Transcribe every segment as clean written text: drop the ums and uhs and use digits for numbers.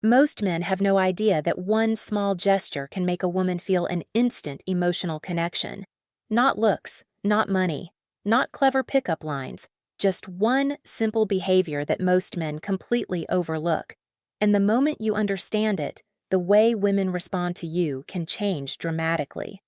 Most men have no idea that one small gesture can make a woman feel an instant emotional connection. Not looks, not money, not clever pickup lines, just one simple behavior that most men completely overlook. And the moment you understand it, the way women respond to you can change dramatically.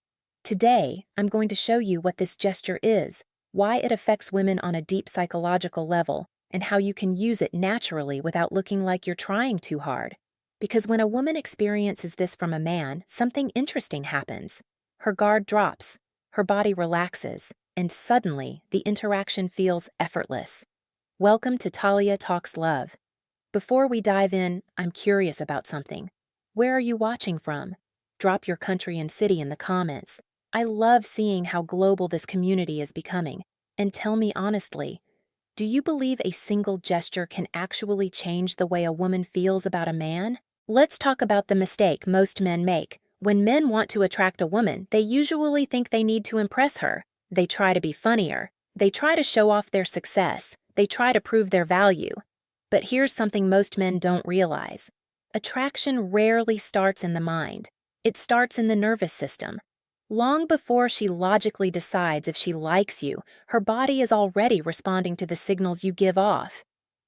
Today, I'm going to show you what this gesture is, why it affects women on a deep psychological level, and how you can use it naturally without looking like you're trying too hard. Because when a woman experiences this from a man, something interesting happens. Her guard drops, her body relaxes, and suddenly the interaction feels effortless. Welcome to Talia Talks Love. Before we dive in, I'm curious about something. Where are you watching from? Drop your country and city in the comments. I love seeing how global this community is becoming. And tell me honestly, do you believe a single gesture can actually change the way a woman feels about a man? Let's talk about the mistake most men make. When men want to attract a woman, they usually think they need to impress her. They try to be funnier. They try to show off their success. They try to prove their value. But here's something most men don't realize. Attraction rarely starts in the mind. It starts in the nervous system. Long before she logically decides if she likes you, her body is already responding to the signals you give off.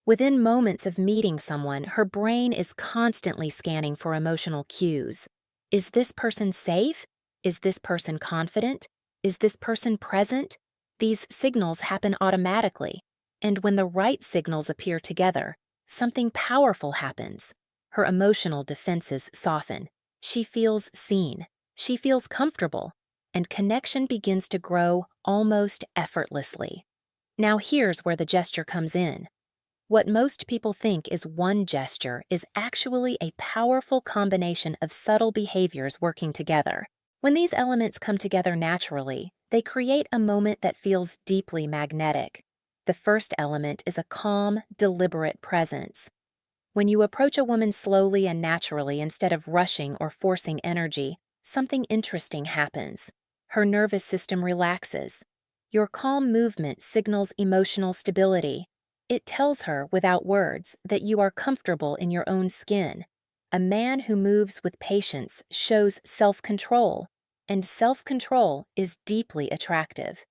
Within moments of meeting someone, her brain is constantly scanning for emotional cues. Is this person safe? Is this person confident? Is this person present? These signals happen automatically, and when the right signals appear together, something powerful happens. Her emotional defenses soften. She feels seen. She feels comfortable, and connection begins to grow almost effortlessly. Now here's where the gesture comes in. What most people think is one gesture is actually a powerful combination of subtle behaviors working together. When these elements come together naturally, they create a moment that feels deeply magnetic. The first element is a calm, deliberate presence. When you approach a woman slowly and naturally instead of rushing or forcing energy, something interesting happens. Her nervous system relaxes. Your calm movement signals emotional stability. It tells her, without words, that you are comfortable in your own skin. A man who moves with patience shows self-control, and self-control is deeply attractive.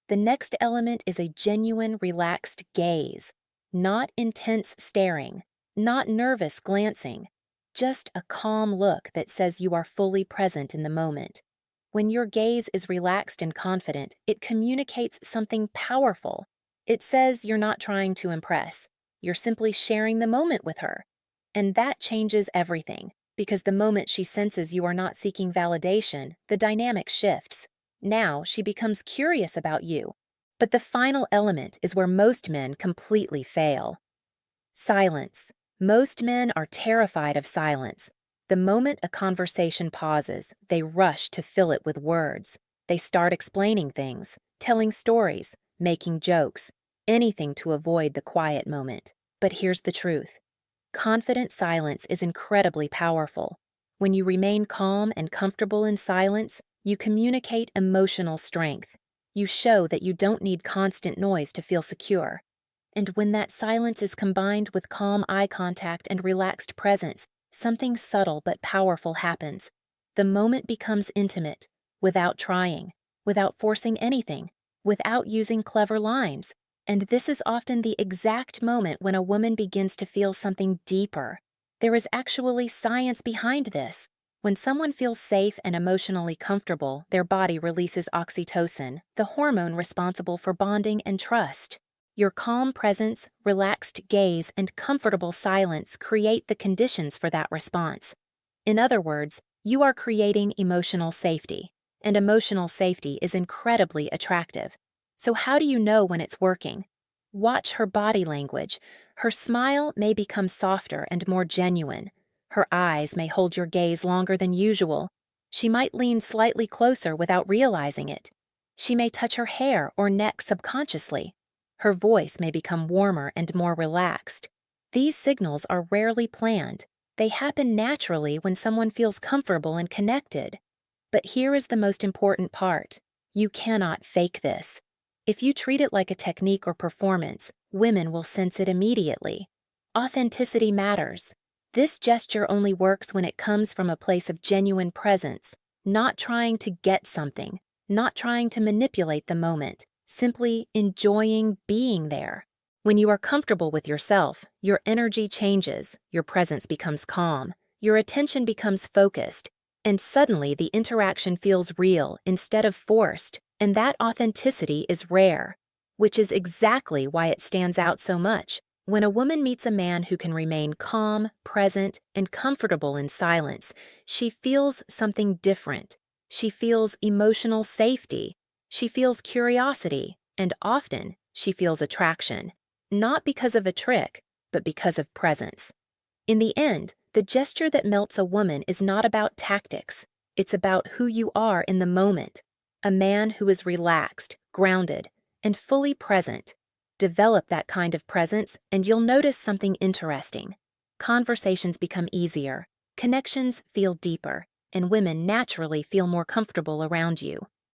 The next element is a genuine, relaxed gaze, not intense staring, not nervous glancing, just a calm look that says you are fully present in the moment. When your gaze is relaxed and confident, it communicates something powerful. It says you're not trying to impress. You're simply sharing the moment with her. And that changes everything, because the moment she senses you are not seeking validation, the dynamic shifts. Now she becomes curious about you. But the final element is where most men completely fail. Silence. Most men are terrified of silence. The moment a conversation pauses, they rush to fill it with words. They start explaining things, telling stories, making jokes, anything to avoid the quiet moment. But here's the truth. Confident silence is incredibly powerful. When you remain calm and comfortable in silence, you communicate emotional strength. You show that you don't need constant noise to feel secure. And when that silence is combined with calm eye contact and relaxed presence, something subtle but powerful happens. The moment becomes intimate, without trying, without forcing anything, without using clever lines. And this is often the exact moment when a woman begins to feel something deeper. There is actually science behind this. When someone feels safe and emotionally comfortable, their body releases oxytocin, the hormone responsible for bonding and trust. Your calm presence, relaxed gaze, and comfortable silence create the conditions for that response. In other words, you are creating emotional safety, and emotional safety is incredibly attractive. So how do you know when it's working? Watch her body language. Her smile may become softer and more genuine. Her eyes may hold your gaze longer than usual. She might lean slightly closer without realizing it. She may touch her hair or neck subconsciously. Her voice may become warmer and more relaxed. These signals are rarely planned. They happen naturally when someone feels comfortable and connected. But here is the most important part. You cannot fake this. If you treat it like a technique or performance, women will sense it immediately. Authenticity matters. This gesture only works when it comes from a place of genuine presence, not trying to get something, not trying to manipulate the moment, simply enjoying being there. When you are comfortable with yourself, your energy changes, your presence becomes calm, your attention becomes focused, and suddenly the interaction feels real instead of forced, and that authenticity is rare, which is exactly why it stands out so much. When a woman meets a man who can remain calm, present, and comfortable in silence, she feels something different. She feels emotional safety. She feels curiosity, and often she feels attraction, not because of a trick, but because of presence. In the end, the gesture that melts a woman is not about tactics. It's about who you are in the moment. A man who is relaxed, grounded, and fully present. Develop that kind of presence, and you'll notice something interesting. Conversations become easier, connections feel deeper, and women naturally feel more comfortable around you.